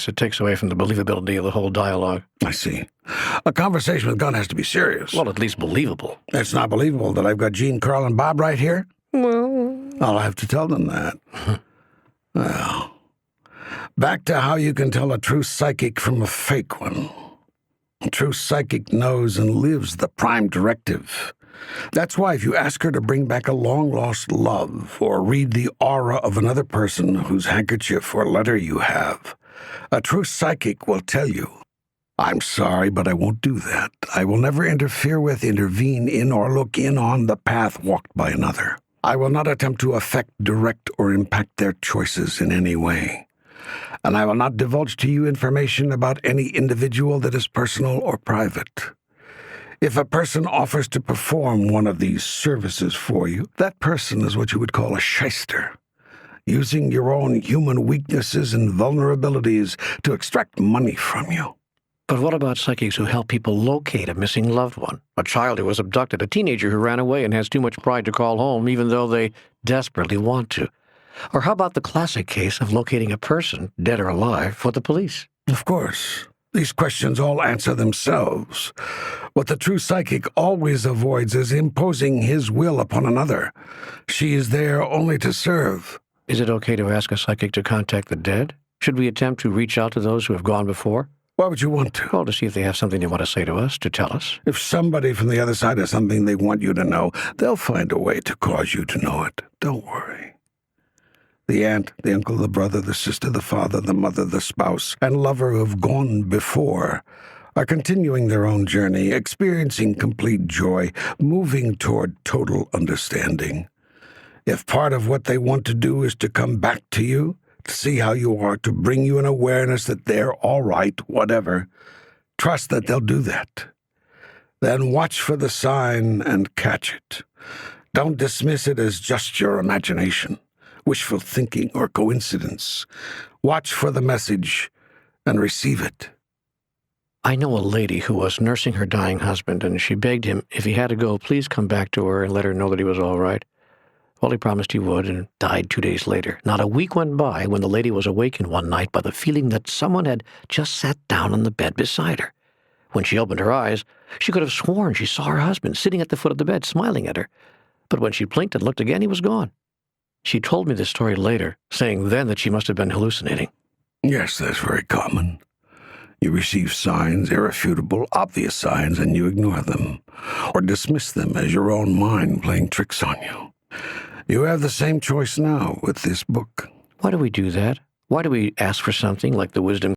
It takes away from the believability of the whole dialogue. I see. A conversation with God has to be serious. Well, at least believable. It's not believable that I've got Jean, Carl, and Bob right here? Well, I'll have to tell them that. Well, back to how you can tell a true psychic from a fake one. A true psychic knows and lives the prime directive. That's why if you ask her to bring back a long-lost love or read the aura of another person whose handkerchief or letter you have, a true psychic will tell you, "I'm sorry, but I won't do that. I will never interfere with, intervene in, or look in on the path walked by another. I will not attempt to affect, direct, or impact their choices in any way. And I will not divulge to you information about any individual that is personal or private. If a person offers to perform one of these services for you, that person is what you would call a shyster, using your own human weaknesses and vulnerabilities to extract money from you." But what about psychics who help people locate a missing loved one? A child who was abducted, a teenager who ran away and has too much pride to call home even though they desperately want to? Or how about the classic case of locating a person, dead or alive, for the police? Of course. These questions all answer themselves. What the true psychic always avoids is imposing his will upon another. She is there only to serve. Is it okay to ask a psychic to contact the dead? Should we attempt to reach out to those who have gone before? Why would you want to? Well, to see if they have something they want to say to us, to tell us. If somebody from the other side has something they want you to know, they'll find a way to cause you to know it. Don't worry. The aunt, the uncle, the brother, the sister, the father, the mother, the spouse, and lover who have gone before are continuing their own journey, experiencing complete joy, moving toward total understanding. If part of what they want to do is to come back to you, to see how you are, to bring you an awareness that they're all right, whatever, trust that they'll do that. Then watch for the sign and catch it. Don't dismiss it as just your imagination, wishful thinking, or coincidence. Watch for the message and receive it. I know a lady who was nursing her dying husband, and she begged him, if he had to go, please come back to her and let her know that he was all right. Well, he promised he would, and died 2 days later. Not a week went by when the lady was awakened one night by the feeling that someone had just sat down on the bed beside her. When she opened her eyes, she could have sworn she saw her husband sitting at the foot of the bed, smiling at her. But when she blinked and looked again, he was gone. She told me this story later, saying then that she must have been hallucinating. Yes, that's very common. You receive signs, irrefutable, obvious signs, and you ignore them, or dismiss them as your own mind playing tricks on you. You have the same choice now with this book. Why do we do that? Why do we ask for something like the wisdom